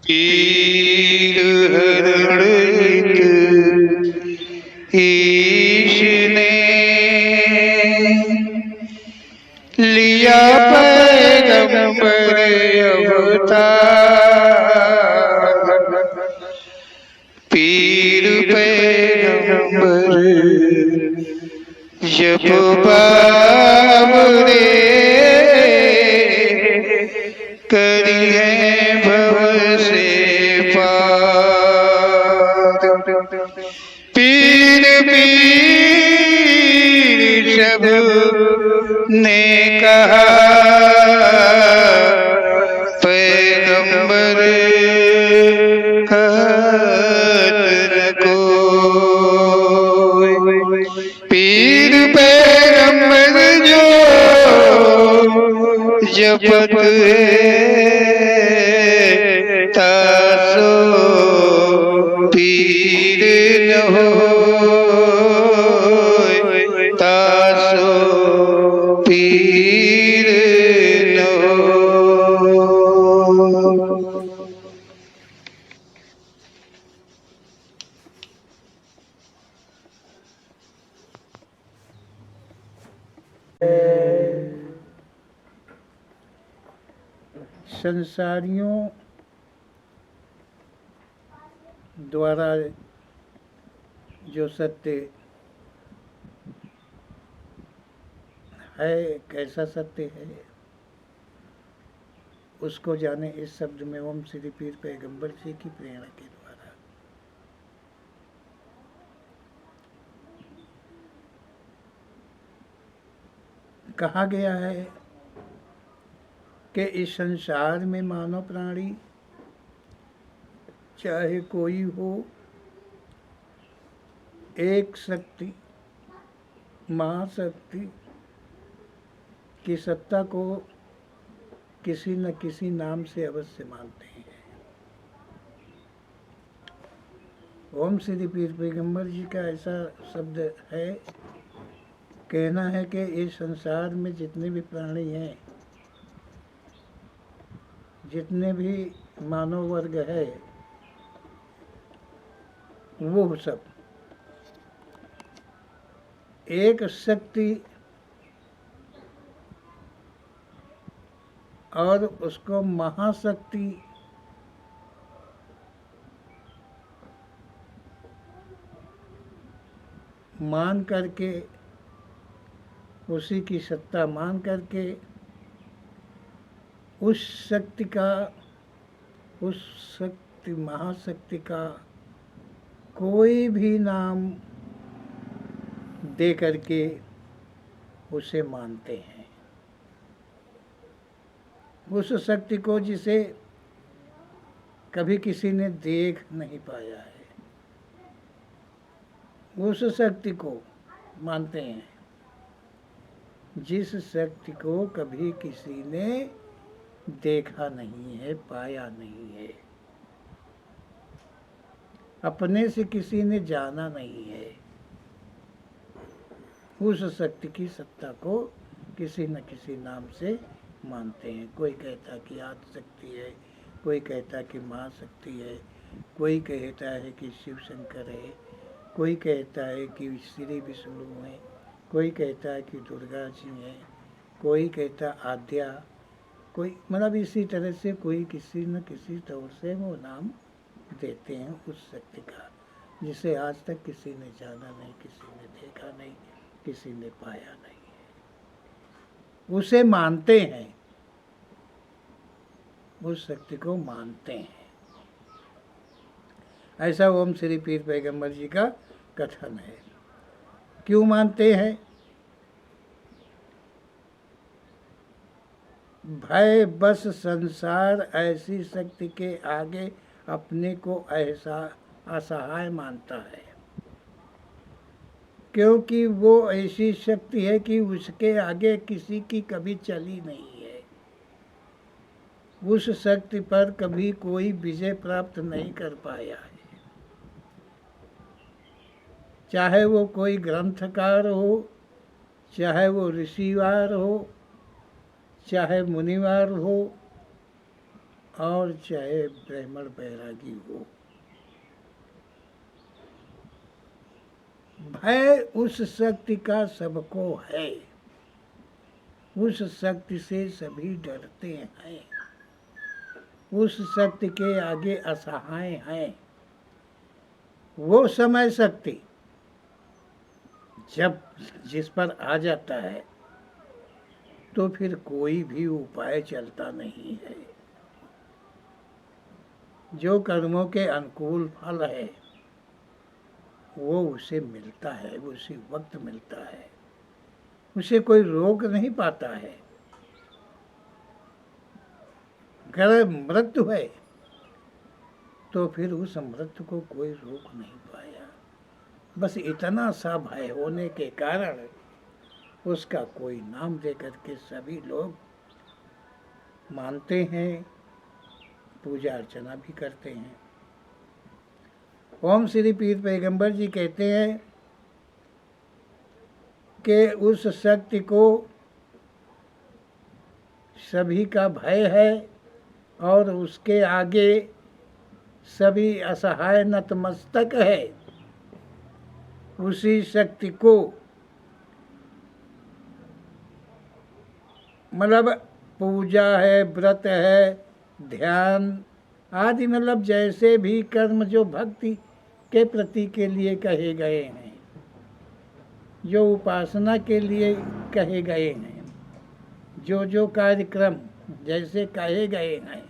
पीर हरणित ईश ने लिया पैगंबर अवतार। पीर पैगंबर जब बाबरे करी है भव से पार। पीर पीर सब ने कहा पैगंबर कहत न कोई। पीर पैगंबर जो जपत है तासो पीर न होय, तासो पीर न होय। संसारियों द्वारा जो सत्य है, कैसा सत्य है, उसको जाने इस शब्द में ओम श्री पीर पैगंबर जी की प्रेरणा के द्वारा। कहा गया है कि इस संसार में मानव प्राणी चाहे कोई हो, एक शक्ति, महाशक्ति की सत्ता को किसी न किसी नाम से अवश्य मानते हैं। ओम श्री पीर पैगंबर जी का ऐसा शब्द है, कहना है कि इस संसार में जितने भी प्राणी हैं, जितने भी मानव वर्ग है, वो सब एक शक्ति और उसको महाशक्ति मान करके, उसी की सत्ता मान करके उस शक्ति का, उस शक्ति महाशक्ति का कोई भी नाम दे करके उसे मानते हैं। उस शक्ति को जिसे कभी किसी ने देख नहीं पाया है, उस शक्ति को मानते हैं। जिस शक्ति को कभी किसी ने देखा नहीं है, पाया नहीं है, अपने से किसी ने जाना नहीं है, उस शक्ति की सत्ता को किसी न किसी नाम से मानते हैं। कोई कहता कि आदि शक्ति है, कोई कहता कि महाशक्ति है, कोई कहता है कि शिव शंकर है, कोई कहता है कि श्री विष्णु है, कोई कहता है कि दुर्गा जी है, कोई कहता आद्या, कोई मतलब इसी तरह से कोई किसी न किसी तौर से वो नाम देते हैं उस शक्ति का, जिसे आज तक किसी ने जाना नहीं, किसी ने देखा नहीं, किसी ने पाया नहीं है, उसे मानते हैं, उस शक्ति को मानते हैं। ऐसा ओम श्री पीर पैगंबर जी का कथन है। क्यों मानते हैं? भय बस संसार ऐसी शक्ति के आगे अपने को ऐसा असहाय मानता है, क्योंकि वो ऐसी शक्ति है कि उसके आगे किसी की कभी चली नहीं है। उस शक्ति पर कभी कोई विजय प्राप्त नहीं कर पाया है, चाहे वो कोई ग्रंथकार हो, चाहे वो ऋषिवार हो, चाहे मुनिवार हो, और चाहे ब्राह्मण बैरागी हो, भय उस शक्ति का सबको है, उस शक्ति से सभी डरते हैं, उस शक्ति के आगे असहाय हैं। वो समय शक्ति जब जिस पर आ जाता है तो फिर कोई भी उपाय चलता नहीं है। जो कर्मों के अनुकूल फल है वो उसे मिलता है, उसी वक्त मिलता है, उसे कोई रोक नहीं पाता है। अगर मृत्यु है तो फिर उस मृत्यु को कोई रोक नहीं पाया। बस इतना सा भय होने के कारण उसका कोई नाम देकर के सभी लोग मानते हैं, पूजा अर्चना भी करते हैं। ओम श्री पीर पैगंबर जी कहते हैं कि उस शक्ति को सभी का भय है और उसके आगे सभी असहाय नतमस्तक है। उसी शक्ति को मतलब पूजा है, व्रत है, ध्यान आदि, मतलब जैसे भी कर्म जो भक्ति के प्रति के लिए कहे गए हैं, जो उपासना के लिए कहे गए हैं, जो कार्यक्रम जैसे कहे गए हैं,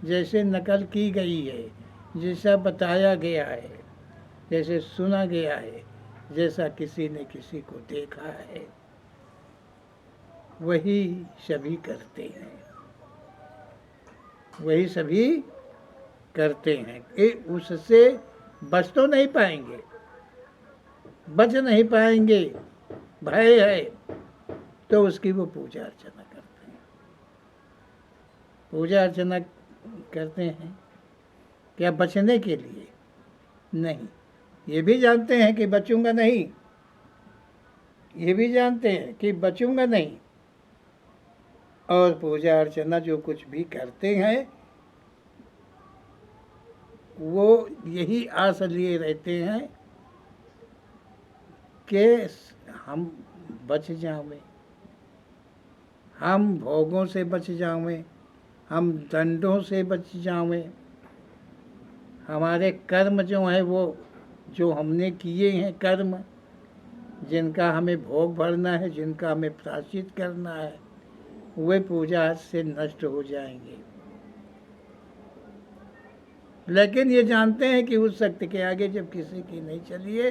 जैसे नकल की गई है, जैसा बताया गया है, जैसे सुना गया है, जैसा किसी ने किसी को देखा है, वही सभी करते हैं, वही सभी करते हैं। उससे बच तो नहीं पाएंगे, बच नहीं पाएंगे, भय है तो उसकी वो पूजा अर्चना करते हैं। पूजा अर्चना करते हैं क्या बचने के लिए? नहीं, ये भी जानते हैं कि बचूंगा नहीं, ये भी जानते हैं कि बचूंगा नहीं, और पूजा अर्चना जो कुछ भी करते हैं वो यही आस लिए रहते हैं कि हम बच जाएं, हम भोगों से बच जाएं, हम दंडों से बच जाएं, हमारे कर्म जो हैं वो जो हमने किए हैं कर्म, जिनका हमें भोग भरना है, जिनका हमें प्रायश्चित करना है, वे पूजा से नष्ट हो जाएंगे। लेकिन ये जानते हैं कि उस शक्ति के आगे जब किसी की नहीं चलिए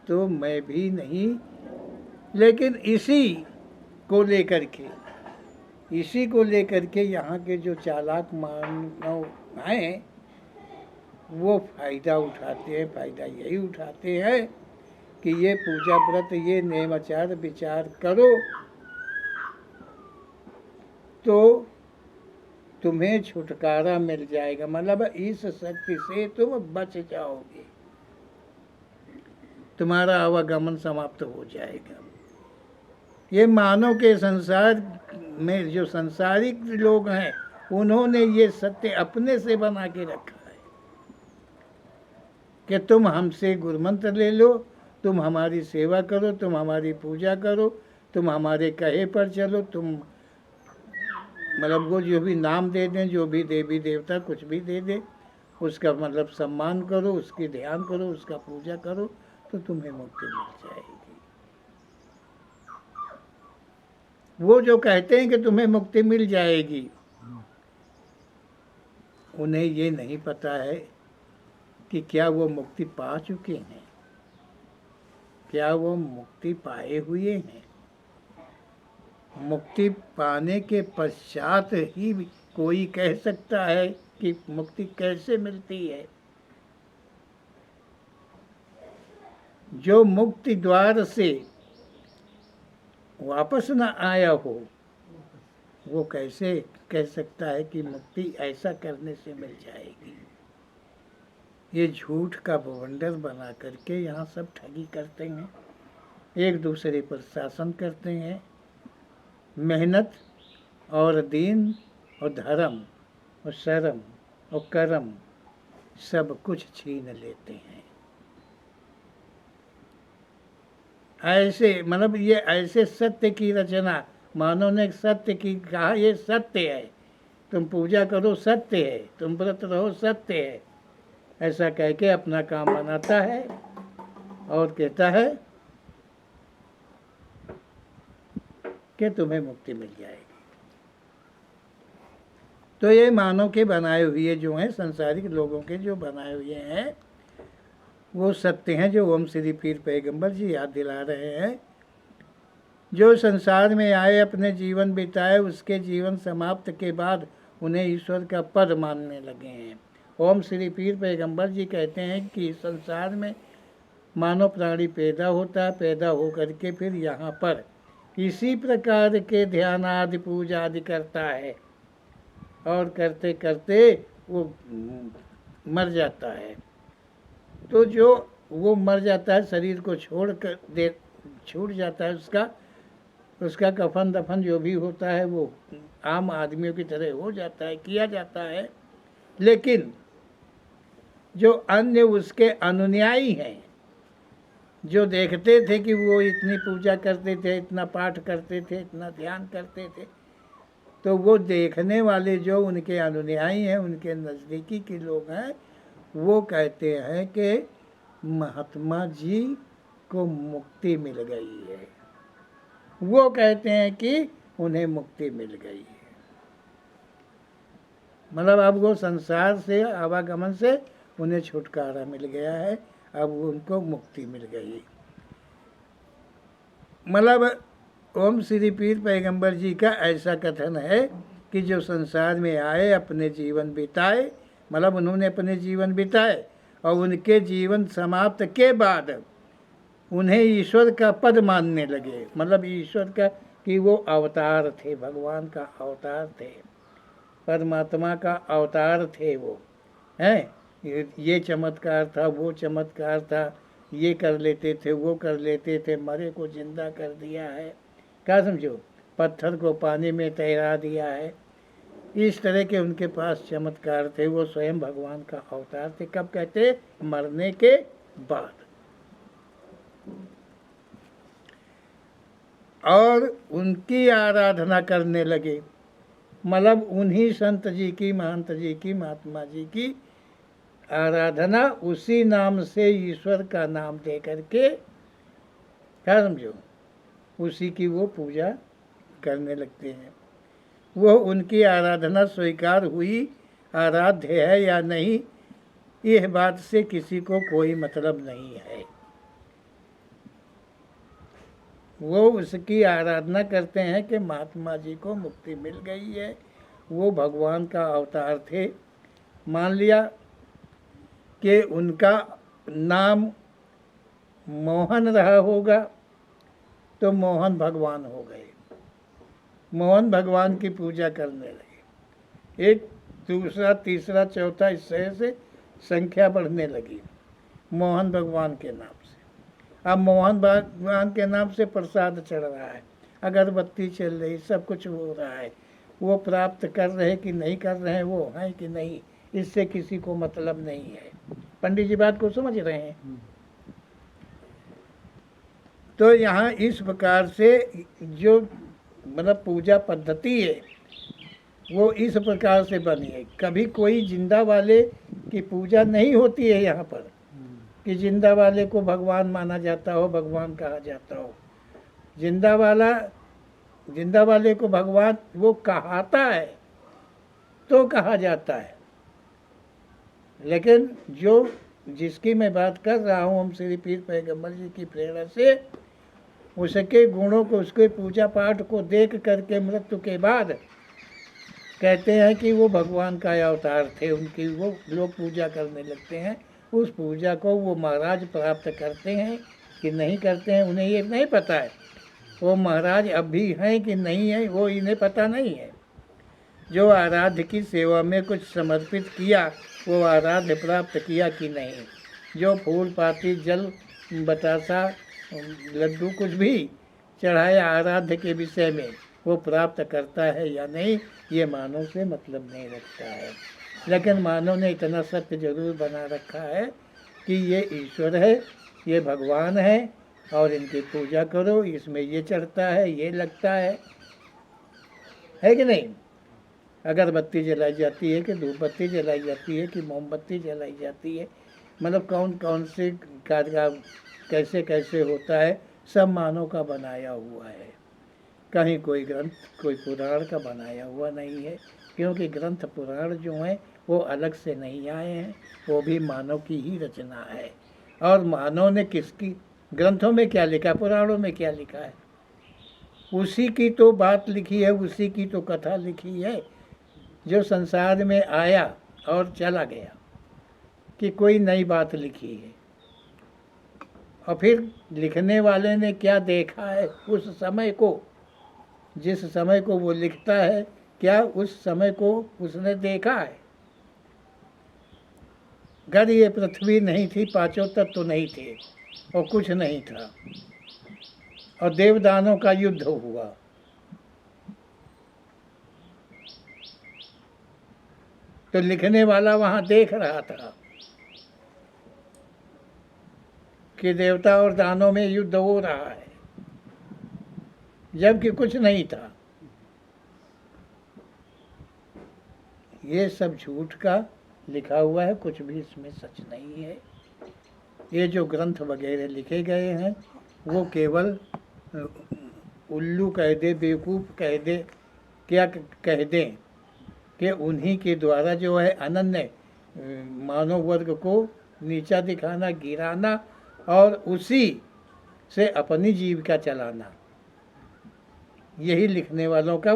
तो मैं भी नहीं। लेकिन इसी को लेकर के यहाँ के जो चालाक मानव हैं वो फ़ायदा उठाते हैं। फ़ायदा यही उठाते हैं कि ये पूजा व्रत, ये नेमाचार विचार करो तो तुम्हें छुटकारा मिल जाएगा, मतलब इस शक्ति से तुम बच जाओगे, तुम्हारा आवागमन समाप्त हो जाएगा। ये मानव के संसार में जो संसारिक लोग हैं उन्होंने ये सत्य अपने से बना के रखा है कि तुम हमसे गुरुमंत्र ले लो, तुम हमारी सेवा करो, तुम हमारी पूजा करो, तुम हमारे कहे पर चलो, तुम मतलब वो जो भी नाम दे दें, जो भी देवी देवता कुछ भी दे दें, उसका मतलब सम्मान करो, उसकी ध्यान करो, उसका पूजा करो, तो तुम्हें मुक्ति मिल जाएगी। वो जो कहते हैं कि तुम्हें मुक्ति मिल जाएगी, उन्हें ये नहीं पता है कि क्या वो मुक्ति पा चुके हैं, क्या वो मुक्ति पाए हुए हैं। मुक्ति पाने के पश्चात ही कोई कह सकता है कि मुक्ति कैसे मिलती है। जो मुक्ति द्वार से वापस न आया हो वो कैसे कह सकता है कि मुक्ति ऐसा करने से मिल जाएगी। ये झूठ का बवंडर बना करके यहाँ सब ठगी करते हैं, एक दूसरे पर शासन करते हैं। मेहनत और दीन और धर्म और शर्म और कर्म सब कुछ छीन लेते हैं। ऐसे मतलब ये ऐसे सत्य की रचना, मानव ने सत्य की कहा, ये सत्य है, तुम पूजा करो सत्य है, तुम व्रत रहो सत्य है, ऐसा कह के अपना काम बनाता है और कहता है कि तुम्हें मुक्ति मिल जाएगी। तो ये मानव के बनाए हुए जो हैं, संसारिक लोगों के जो बनाए हुए हैं, वो सत्य हैं जो ओम श्री पीर पैगंबर जी याद दिला रहे हैं। जो संसार में आए, अपने जीवन बिताए, उसके जीवन समाप्त के बाद उन्हें ईश्वर का पद मानने लगे हैं। ओम श्री पीर पैगंबर जी कहते हैं कि संसार में मानव प्राणी पैदा होता है, पैदा होकर के फिर यहाँ पर इसी प्रकार के ध्यान आदि पूजा आदि करता है और करते करते वो मर जाता है। तो जो वो मर जाता है, शरीर को छोड़ कर दे छूट जाता है, उसका कफन दफन जो भी होता है वो आम आदमियों की तरह हो जाता है, किया जाता है। लेकिन जो अन्य उसके अनुयायी हैं, जो देखते थे कि वो इतनी पूजा करते थे, इतना पाठ करते थे, इतना ध्यान करते थे, तो वो देखने वाले जो उनके अनुयायी हैं, उनके नज़दीकी के लोग हैं, वो कहते हैं कि महात्मा जी को मुक्ति मिल गई है। वो कहते हैं कि उन्हें मुक्ति मिल गई है, मतलब अब वो संसार से, आवागमन से उन्हें छुटकारा मिल गया है, अब उनको मुक्ति मिल गई। मतलब ओम श्री पीर पैगंबर जी का ऐसा कथन है कि जो संसार में आए, अपने जीवन बिताए, मतलब उन्होंने अपने जीवन बिताए और उनके जीवन समाप्त के बाद उन्हें ईश्वर का पद मानने लगे। मतलब ईश्वर का कि वो अवतार थे, भगवान का अवतार थे, परमात्मा का अवतार थे वो, हैं। ये चमत्कार था, वो चमत्कार था, ये कर लेते थे, वो कर लेते थे, मरे को जिंदा कर दिया है, क्या समझो, पत्थर को पानी में तैरा दिया है। इस तरह के उनके पास चमत्कार थे। वो स्वयं भगवान का अवतार थे। कब कहते? मरने के बाद। और उनकी आराधना करने लगे, मतलब उन्हीं संत जी की, महंत जी की, महात्मा जी की आराधना, उसी नाम से ईश्वर का नाम दे करके, क्या समझो, उसी की वो पूजा करने लगते हैं। वो उनकी आराधना स्वीकार हुई, आराध्य है या नहीं, यह बात से किसी को कोई मतलब नहीं है। वो उसकी आराधना करते हैं कि महात्मा जी को मुक्ति मिल गई है, वो भगवान का अवतार थे। मान लिया कि उनका नाम मोहन रहा होगा, तो मोहन भगवान हो गए, मोहन भगवान की पूजा करने लगे। एक दूसरा तीसरा चौथा इस तरह से संख्या बढ़ने लगी मोहन भगवान के नाम से। अब मोहन भगवान के नाम से प्रसाद चढ़ रहा है, अगरबत्ती चल रही, सब कुछ हो रहा है। वो प्राप्त कर रहे कि नहीं कर रहे हैं, वो हैं कि नहीं, इससे किसी को मतलब नहीं है। पंडित जी बात को समझ रहे हैं? तो यहाँ इस प्रकार से जो मतलब पूजा पद्धति है वो इस प्रकार से बनी है। कभी कोई जिंदा वाले की पूजा नहीं होती है यहाँ पर कि जिंदा वाले को भगवान माना जाता हो, भगवान कहा जाता हो। जिंदा वाले को भगवान वो कहाता है तो कहा जाता है, लेकिन जो जिसकी मैं बात कर रहा हूँ, हम श्री पीर पैगंबर जी की प्रेरणा से उसके गुणों को, उसके पूजा पाठ को देख करके मृत्यु के बाद कहते हैं कि वो भगवान का अवतार थे, उनकी वो लोग पूजा करने लगते हैं। उस पूजा को वो महाराज प्राप्त करते हैं कि नहीं करते हैं, उन्हें ये नहीं पता है। वो महाराज अब भी हैं कि नहीं है, वो इन्हें पता नहीं है। जो आराध्य की सेवा में कुछ समर्पित किया, वो आराध्य प्राप्त किया कि नहीं। जो फूल पाती, जल, बतासा, लड्डू कुछ भी चढ़ाया आराध्य के विषय में, वो प्राप्त करता है या नहीं, ये मानव से मतलब नहीं रखता है। लेकिन मानव ने इतना सत्य जरूर बना रखा है कि ये ईश्वर है, ये भगवान है और इनकी पूजा करो, इसमें ये चढ़ता है, ये लगता है कि नहीं। अगरबत्ती जलाई जाती है कि धूपबत्ती जलाई जाती है कि मोमबत्ती जलाई जाती है, मतलब कौन कौन से कार्य कैसे कैसे होता है, सब मानव का बनाया हुआ है। कहीं कोई ग्रंथ, कोई पुराण का बनाया हुआ नहीं है, क्योंकि ग्रंथ पुराण जो हैं वो अलग से नहीं आए हैं, वो भी मानव की ही रचना है। और मानव ने किसकी ग्रंथों में क्या लिखा, पुराणों में क्या लिखा है, उसी की तो बात लिखी है, उसी की तो कथा लिखी है जो संसार में आया और चला गया, कि कोई नई बात लिखी है। और फिर लिखने वाले ने क्या देखा है उस समय को, जिस समय को वो लिखता है, क्या उस समय को उसने देखा है। अगर ये पृथ्वी नहीं थी, पांचों तत्व तो नहीं थे और कुछ नहीं था, और देवदानों का युद्ध हुआ, तो लिखने वाला वहां देख रहा था कि देवता और दानों में युद्ध हो रहा है, जबकि कुछ नहीं था। ये सब झूठ का लिखा हुआ है, कुछ भी इसमें सच नहीं है। ये जो ग्रंथ वगैरह लिखे गए हैं वो केवल उल्लू कह दे, बेवकूफ़ कह दे, क्या कह दें कि उन्हीं के द्वारा जो है अनन्य मानव वर्ग को नीचा दिखाना, गिराना और उसी से अपनी जीविका चलाना, यही लिखने वालों का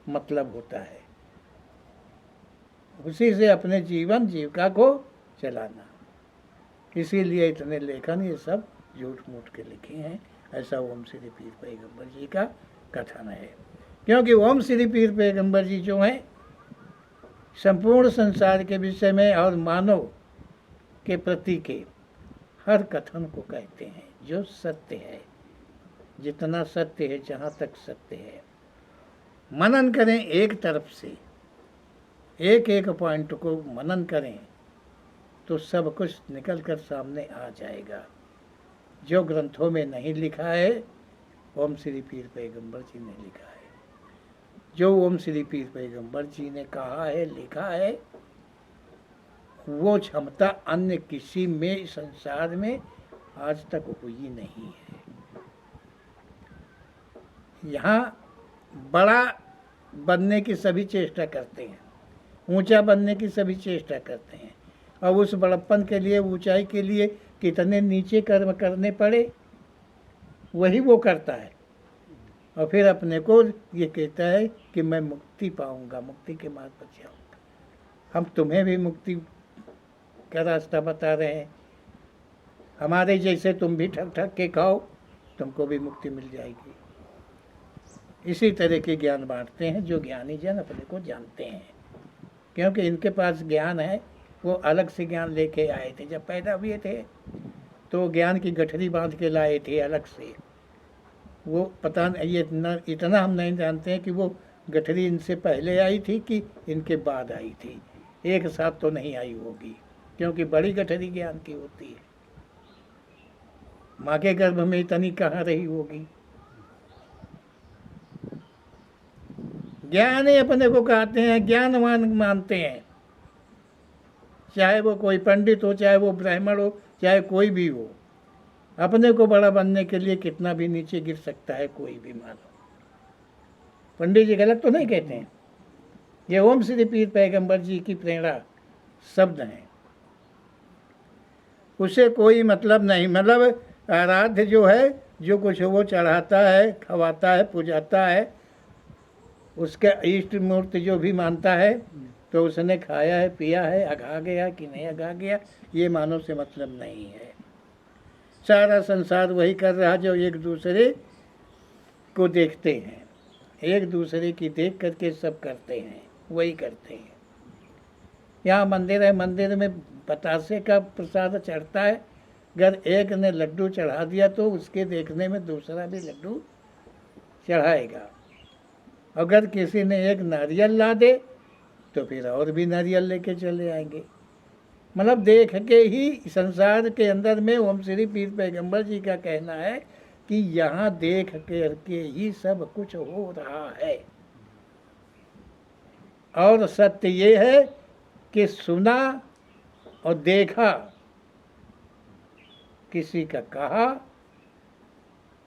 मतलब होता है। उसी से अपने जीवन जीविका को चलाना। इसीलिए इतने लेखन ये सब झूठ मूठ के लिखे हैं, ऐसा ओम श्री पीर पैगंबर जी का कथन है। क्योंकि ओम श्री पीर पैगंबर जी जो हैं संपूर्ण संसार के विषय में और मानव के प्रति के हर कथन को कहते हैं जो सत्य है, जितना सत्य है, जहाँ तक सत्य है। मनन करें एक तरफ से, एक एक पॉइंट को मनन करें तो सब कुछ निकल कर सामने आ जाएगा। जो ग्रंथों में नहीं लिखा है, ओम श्री पीर पैगंबर जी ने लिखा है। जो ओम श्री पीर पैगंबर जी ने कहा है, लिखा है, वो क्षमता अन्य किसी में संसार में आज तक हुई नहीं है। यहाँ बड़ा बनने की सभी चेष्टा करते हैं, ऊंचा बनने की सभी चेष्टा करते हैं, और उस बड़प्पन के लिए, ऊंचाई के लिए कितने नीचे कर्म करने पड़े वही वो करता है। और फिर अपने को ये कहता है कि मैं मुक्ति पाऊंगा, मुक्ति के मार्ग पर जाऊंगा। हम तुम्हें भी मुक्ति का रास्ता बता रहे हैं, हमारे जैसे तुम भी ठक ठक के खाओ, तुमको भी मुक्ति मिल जाएगी। इसी तरह के ज्ञान बांटते हैं जो ज्ञानी जन अपने को जानते हैं, क्योंकि इनके पास ज्ञान है। वो अलग से ज्ञान लेके आए थे, जब पैदा हुए थे तो ज्ञान की गठरी बांध के लाए थे अलग से। वो पता नहीं, ये इतना हम नहीं जानते हैं कि वो गठरी इनसे पहले आई थी कि इनके बाद आई थी। एक साथ तो नहीं आई होगी, क्योंकि बड़ी गठरी ज्ञान की होती है। माँ के गर्भ में इतनी कहाँ रही होगी। ज्ञानी अपने को कहते हैं, ज्ञानवान मानते हैं, चाहे वो कोई पंडित हो, चाहे वो ब्राह्मण हो, चाहे कोई भी हो। अपने को बड़ा बनने के लिए कितना भी नीचे गिर सकता है कोई भी मानो। पंडित जी गलत तो नहीं कहते हैं। ये ओम श्री पीर पैगंबर जी की प्रेरणा शब्द हैं, उसे कोई मतलब नहीं। मतलब आराध्य जो है, जो कुछ वो चढ़ाता है, खवाता है, पुजाता है, उसके इष्ट मूर्ति जो भी मानता है, तो उसने खाया है, पिया है, अघा गया कि नहीं अघा गया, ये मानव से मतलब नहीं है। सारा संसार वही कर रहा जो एक दूसरे को देखते हैं, एक दूसरे की देख करके सब करते हैं, वही करते हैं। यहाँ मंदिर है, मंदिर में बतासे का प्रसाद चढ़ता है। अगर एक ने लड्डू चढ़ा दिया तो उसके देखने में दूसरा भी लड्डू चढ़ाएगा। अगर किसी ने एक नारियल ला दे तो फिर और भी नारियल लेके चले आएंगे। मतलब देख के ही संसार के अंदर में ओम श्री पीर पैगंबर जी का कहना है कि यहाँ देख करके ही सब कुछ हो रहा है। और सत्य ये है कि सुना और देखा, किसी का कहा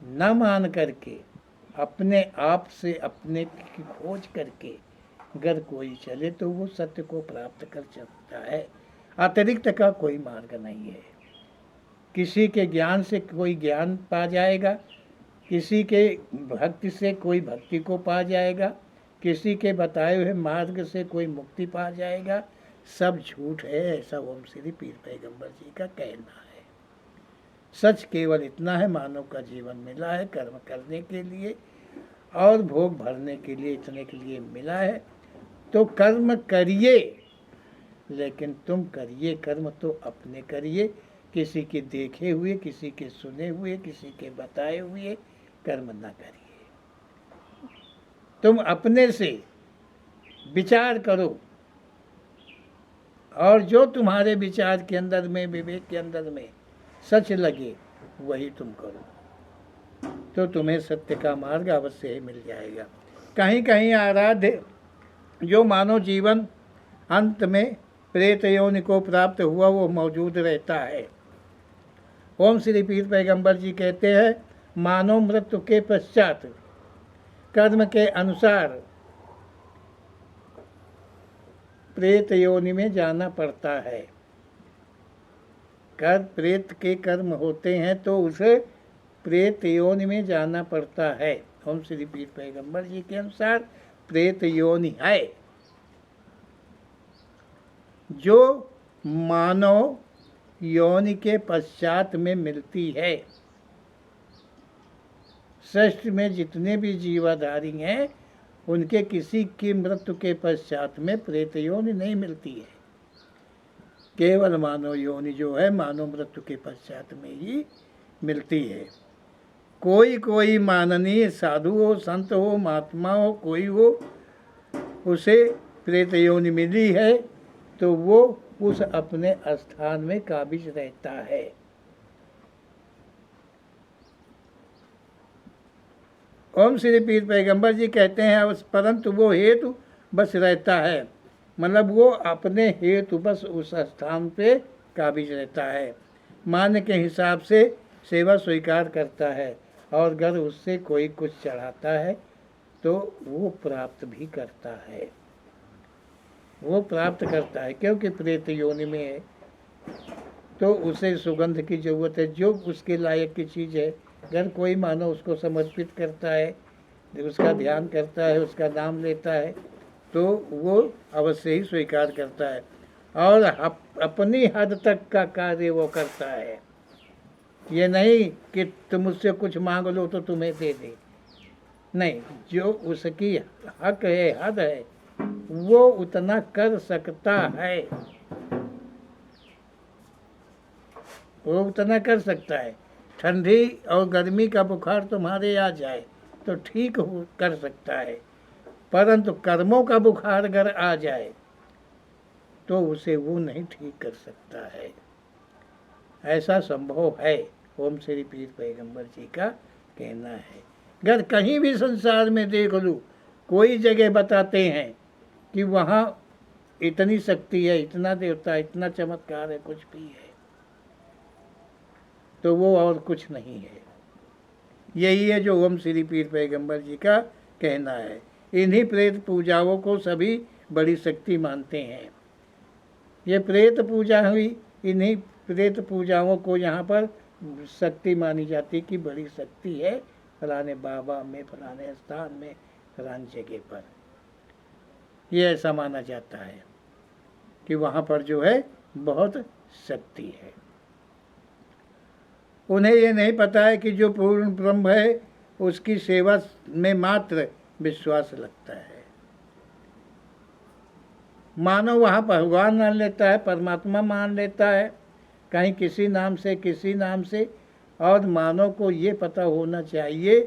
न मान करके अपने आप से अपने की खोज करके अगर कोई चले तो वो सत्य को प्राप्त कर सकता है। अतिरिक्त का कोई मार्ग नहीं है। किसी के ज्ञान से कोई ज्ञान पा जाएगा, किसी के भक्ति से कोई भक्ति को पा जाएगा, किसी के बताए हुए मार्ग से कोई मुक्ति पा जाएगा। सब झूठ है, ऐसा ओम श्री पीर पैगंबर जी का कहना है। सच केवल इतना है, मानव का जीवन मिला है कर्म करने के लिए और भोग भरने के लिए, इतने के लिए मिला है। तो कर्म करिए, लेकिन तुम करिए कर्म तो अपने करिए, किसी के देखे हुए, किसी के सुने हुए, किसी के बताए हुए कर्म न करिए। तुम अपने से विचार करो और जो तुम्हारे विचार के अंदर में, विवेक के अंदर में सच लगे वही तुम करो, तो तुम्हें सत्य का मार्ग अवश्य ही मिल जाएगा। कहीं कहीं आराध्य जो मानव जीवन अंत में प्रेत योनि को प्राप्त हुआ वो मौजूद रहता है। ओम श्री पीर पैगंबर जी कहते हैं, मानव मृत्यु के पश्चात कर्म के अनुसार प्रेत योनि में जाना पड़ता है। कर प्रेत के कर्म होते हैं तो उसे प्रेत योनि में जाना पड़ता है। ओम श्री पीर पैगंबर जी के अनुसार प्रेत योनि है जो मानव योनि के पश्चात में मिलती है। सृष्टि में जितने भी जीवाधारी हैं उनके किसी की मृत्यु के पश्चात में प्रेत योनि नहीं मिलती है। केवल मानव योनि जो है मानव मृत्यु के पश्चात में ही मिलती है। कोई कोई माननीय साधु हो, संत हो, महात्मा हो, कोई हो, उसे प्रेत योनि मिली है तो वो उस अपने स्थान में काबिज रहता है। ओम श्री पीर पैगंबर जी कहते हैं, परंतु वो हेतु बस रहता है, मतलब वो अपने हेतु बस उस स्थान पे काबिज रहता है। मान के हिसाब से सेवा स्वीकार करता है और अगर उससे कोई कुछ चढ़ाता है तो वो प्राप्त भी करता है, वो प्राप्त करता है। क्योंकि प्रेत योनि में है तो उसे सुगंध की जरूरत है, जो उसके लायक की चीज़ है। अगर कोई मानो उसको समर्पित करता है, उसका ध्यान करता है, उसका नाम लेता है तो वो अवश्य ही स्वीकार करता है और अपनी हद तक का कार्य वो करता है। ये नहीं कि तुम मुझसे कुछ मांग लो तो तुम्हें दे दे, नहीं, जो उसकी हक है, हद है, वो उतना कर सकता है, वो उतना कर सकता है। ठंडी और गर्मी का बुखार तुम्हारे आ जाए तो ठीक हो कर सकता है, परंतु कर्मों का बुखार अगर आ जाए तो उसे वो नहीं ठीक कर सकता है। ऐसा संभव है, ओम श्री पीर पैगंबर जी का कहना है। अगर कहीं भी संसार में देख लो, कोई जगह बताते हैं कि वहाँ इतनी शक्ति है, इतना देवता, इतना चमत्कार है, कुछ भी है, तो वो और कुछ नहीं है। यही है जो ओम श्री पीर पैगंबर जी का कहना है। इन्हीं प्रेत पूजाओं को सभी बड़ी शक्ति मानते हैं। ये प्रेत पूजा हुई, इन्हीं प्रेत पूजाओं को यहाँ पर शक्ति मानी जाती कि बड़ी शक्ति है फलाने बाबा में, फलाने स्थान में, फलानी जगह पर। ये ऐसा माना जाता है कि वहाँ पर जो है बहुत शक्ति है। उन्हें ये नहीं पता है कि जो पूर्ण ब्रह्म है उसकी सेवा में मात्र विश्वास लगता है। मानव वहाँ भगवान मान लेता है, परमात्मा मान लेता है, कहीं किसी नाम से, किसी नाम से। और मानव को ये पता होना चाहिए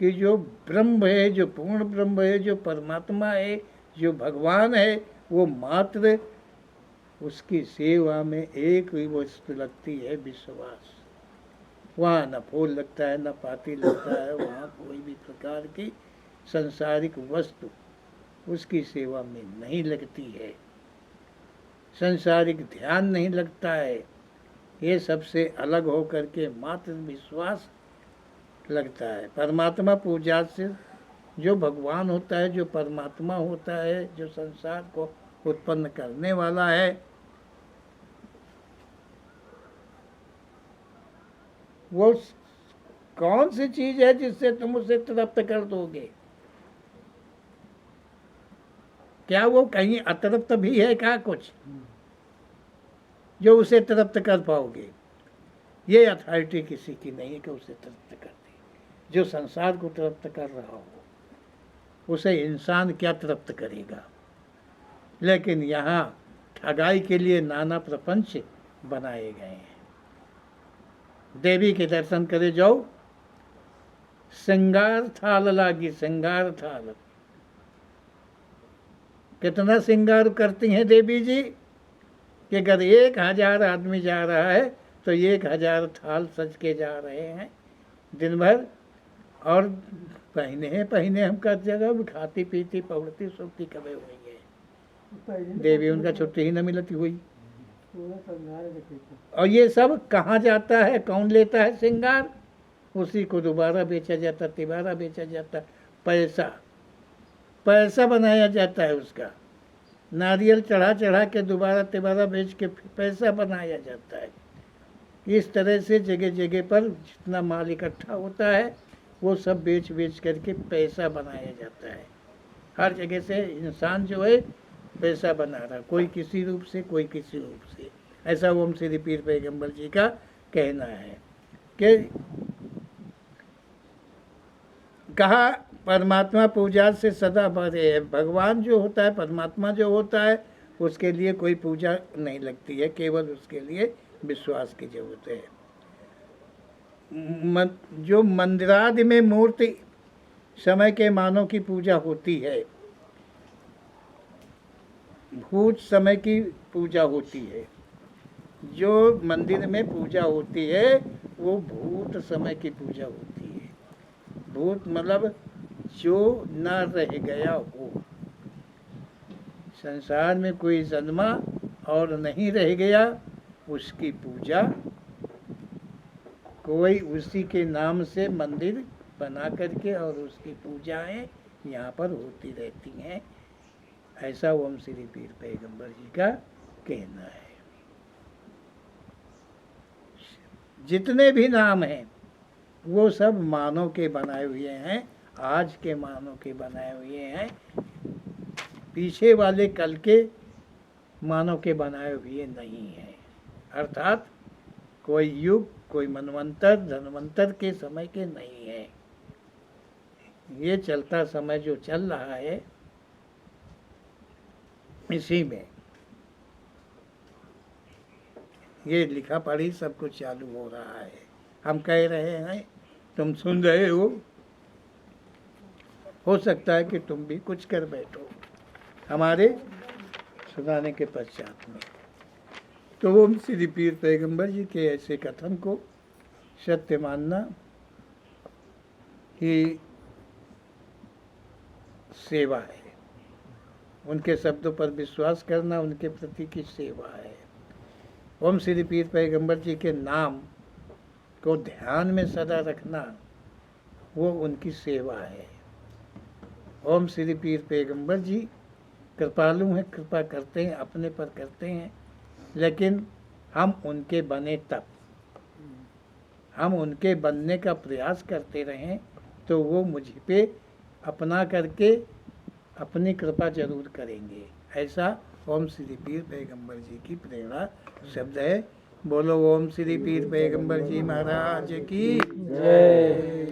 कि जो ब्रह्म है, जो पूर्ण ब्रह्म है, जो परमात्मा है, जो भगवान है, वो मात्र उसकी सेवा में एक ही वस्तु लगती है, विश्वास। वहाँ न फूल लगता है, न पाती लगता है, वहाँ कोई भी प्रकार की संसारिक वस्तु उसकी सेवा में नहीं लगती है, संसारिक ध्यान नहीं लगता है। ये सबसे अलग हो करके मात्र विश्वास लगता है। परमात्मा पूजा से जो भगवान होता है, जो परमात्मा होता है, जो संसार को उत्पन्न करने वाला है, वो कौन सी चीज है जिससे तुम उसे तृप्त कर दोगे? क्या वो कहीं अतृप्त भी है क्या कुछ जो उसे तृप्त कर पाओगे? ये अथॉरिटी किसी की नहीं है कि उसे तृप्त कर दे। जो संसार को तृप्त कर रहा हो उसे इंसान क्या तृप्त करेगा? लेकिन यहाँ ठगाई के लिए नाना प्रपंच बनाए गए हैं। देवी के दर्शन करे जाओ, श्रृंगार थाल लागी, श्रृंगार थाल। कितना श्रृंगार करती हैं देवी जी कि अगर 1000 आदमी जा रहा है तो 1000 थाल सज के जा रहे हैं दिन भर। और पहने हम कर जगह भी खाती पीती पौड़ती सुखती कबे हुई है। देवी उनका छुट्टी ही न मिलती हुई। और ये सब कहाँ जाता है? कौन लेता है श्रृंगार? उसी को दोबारा बेचा जाता, तिबारा बेचा जाता, पैसा बनाया जाता है उसका। नारियल चढ़ा चढ़ा के दोबारा तिबारा बेच के पैसा बनाया जाता है। इस तरह से जगह जगह पर जितना माल इकट्ठा होता है वो सब बेच बेच करके पैसा बनाया जाता है। हर जगह से इंसान जो है पैसा बना रहा, कोई किसी रूप से, कोई किसी रूप से। ऐसा ओम श्री पीर पैगंबर जी का कहना है कि कहा परमात्मा पूजा से सदा भरे है। भगवान जो होता है, परमात्मा जो होता है, उसके लिए कोई पूजा नहीं लगती है, केवल उसके लिए विश्वास की जरूरत है। जो मंदिरादि में मूर्ति समय के मानों की पूजा होती है, भूत समय की पूजा होती है। जो मंदिर में पूजा होती है वो भूत समय की पूजा होती है। भूत मतलब जो न रह गया हो, संसार में कोई जन्मा और नहीं रह गया, उसकी पूजा कोई उसी के नाम से मंदिर बना करके और उसकी पूजाएं यहाँ पर होती रहती हैं। ऐसा ओम श्री पीर पैगंबर जी का कहना है। जितने भी नाम हैं वो सब मानव के बनाए हुए हैं, आज के मानव के बनाए हुए हैं, पीछे वाले कल के मानव के बनाए हुए नहीं हैं। अर्थात कोई युग, कोई मनवंतर, धनवंतर के समय के नहीं है। ये चलता समय जो चल रहा है इसी में ये लिखा पढ़ी सब कुछ चालू हो रहा है। हम कह रहे हैं, तुम सुन रहे हो सकता है कि तुम भी कुछ कर बैठो हमारे सुनाने के पश्चात में। तो वो श्री पीर पैगंबर जी के ऐसे कथन को सत्य मानना ही सेवा है। उनके शब्दों पर विश्वास करना उनके प्रति की सेवा है। ओम श्री पीर पैगंबर जी के नाम को ध्यान में सदा रखना वो उनकी सेवा है। ओम श्री पीर पैगंबर जी कृपालु हैं, कृपा करते हैं, अपने पर करते हैं, लेकिन हम उनके बने तब, हम उनके बनने का प्रयास करते रहें तो वो मुझ पे अपना करके अपनी कृपा जरूर करेंगे। ऐसा ओम श्री पीर पैगंबर जी की प्रेरणा शब्द है। बोलो ओम श्री पीर पैगंबर जी महाराज की जय।